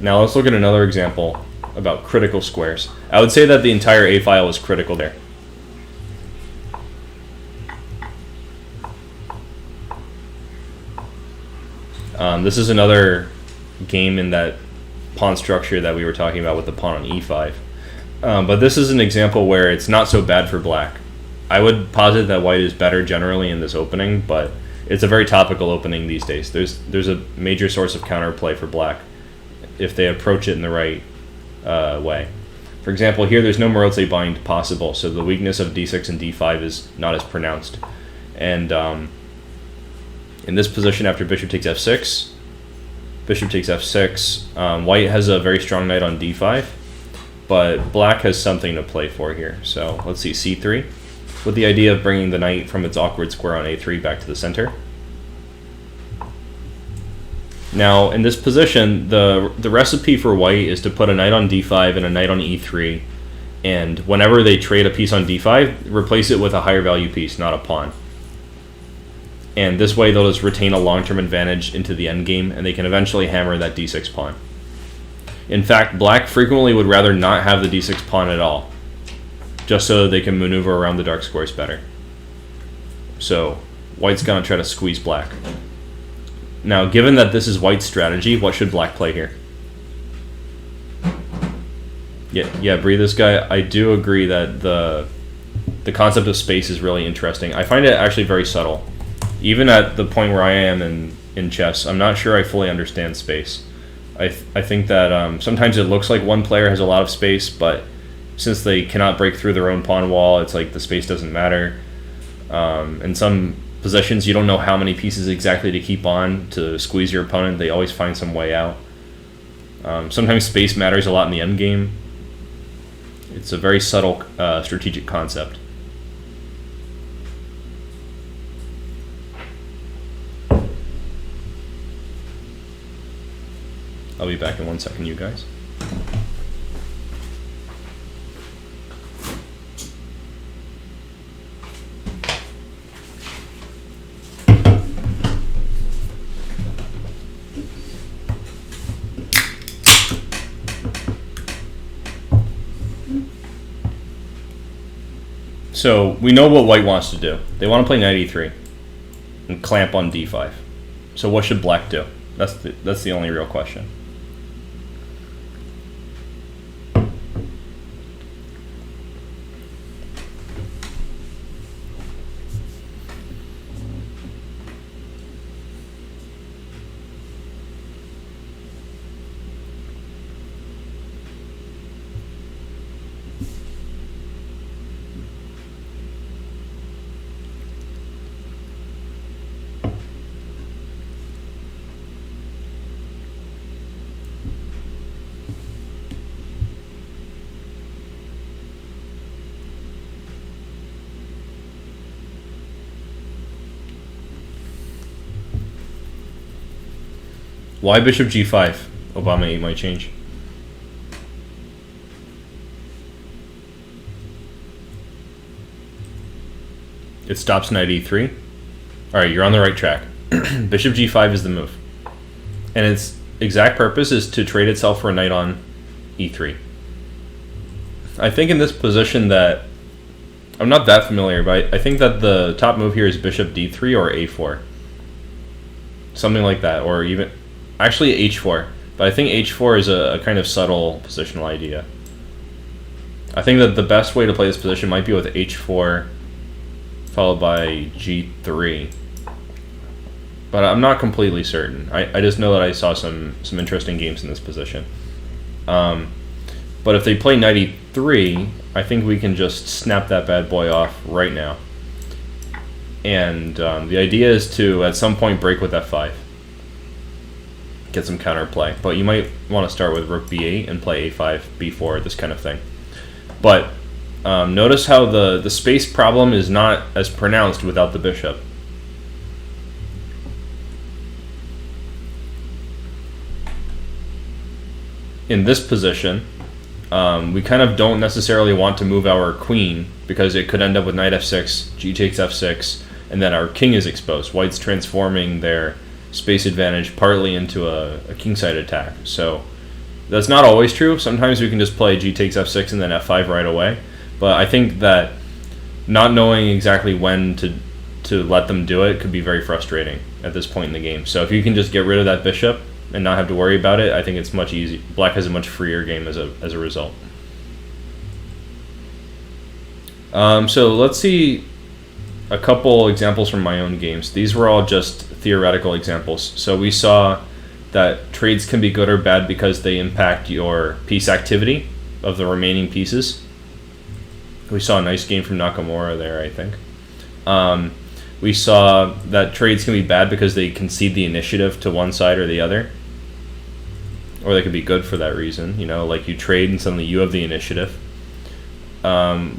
Now let's look at another example about critical squares. I would say that the entire A file is critical there. This is another game in that pawn structure that we were talking about with the pawn on e5. But this is an example where it's not so bad for black. I would posit that white is better generally in this opening, but it's a very topical opening these days. There's a major source of counterplay for black if they approach it in the right way. For example, here there's no Maroczy bind possible, so the weakness of d6 and d5 is not as pronounced. And in this position, after bishop takes f6, white has a very strong knight on d5, but black has something to play for here. So let's see, c3, with the idea of bringing the knight from its awkward square on a3 back to the center. Now, in this position, the recipe for white is to put a knight on d5 and a knight on e3, and whenever they trade a piece on d5, replace it with a higher value piece, not a pawn. And this way they'll just retain a long-term advantage into the endgame, and they can eventually hammer that d6 pawn. In fact, black frequently would rather not have the d6 pawn at all, just so that they can maneuver around the dark squares better. So, white's going to try to squeeze black. Now, given that this is white's strategy, what should black play here? Yeah, breathe this guy. I do agree that the concept of space is really interesting. I find it actually very subtle. Even at the point where I am in chess, I'm not sure I fully understand space. I think that sometimes it looks like one player has a lot of space, but since they cannot break through their own pawn wall, it's like the space doesn't matter. In some positions, you don't know how many pieces exactly to keep on to squeeze your opponent. They always find some way out. Sometimes space matters a lot in the endgame. It's a very subtle strategic concept. I'll be back in 1 second, you guys. So we know what white wants to do. They want to play knight e3 and clamp on d5. So what should black do? That's the only real question. Why bishop g5? Obama 8 might change. It stops knight e3. Alright, you're on the right track. Bishop g5 is the move. And its exact purpose is to trade itself for a knight on e3. I think in this position that... I'm not that familiar, but I think that the top move here is bishop d3 or a4. Something like that, or even... Actually h4, but I think h4 is a kind of subtle positional idea. I think that the best way to play this position might be with h4 followed by g3. But I'm not completely certain. I just know that I saw some interesting games in this position. But if they play knight e3, I think we can just snap that bad boy off right now. And the idea is to, at some point, break with f5. Get some counterplay. But you might want to start with rook b8 and play a5, b4, this kind of thing. But notice how the space problem is not as pronounced without the bishop. In this position, we kind of don't necessarily want to move our queen because it could end up with knight f6, g takes f6, and then our king is exposed. White's transforming their space advantage partly into a kingside attack. So That's not always true. Sometimes we can just play g takes f6 and then f5 right away. But I think that not knowing exactly when to let them do it could be very frustrating at this point in the game. So if you can just get rid of that bishop and not have to worry about it, I think it's much easier. Black has a much freer game as a result. So let's see a couple examples from my own games. These were all just theoretical examples. So we saw that trades can be good or bad because they impact your piece activity of the remaining pieces. We saw a nice game from Nakamura there, I think. We saw that trades can be bad because they concede the initiative to one side or the other. Or they could be good for that reason. You know, like you trade and suddenly you have the initiative.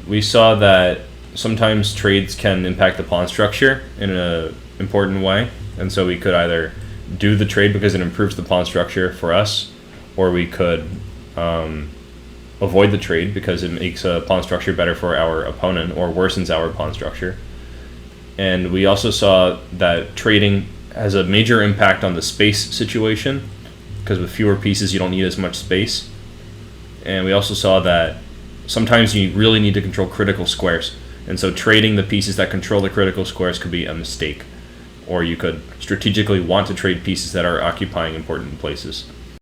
We saw that sometimes trades can impact the pawn structure in an important way. And so we could either do the trade because it improves the pawn structure for us, or we could avoid the trade because it makes a pawn structure better for our opponent or worsens our pawn structure. And we also saw that trading has a major impact on the space situation because with fewer pieces you don't need as much space. And we also saw that sometimes you really need to control critical squares. And so trading the pieces that control the critical squares could be a mistake. Or you could strategically want to trade pieces that are occupying important places.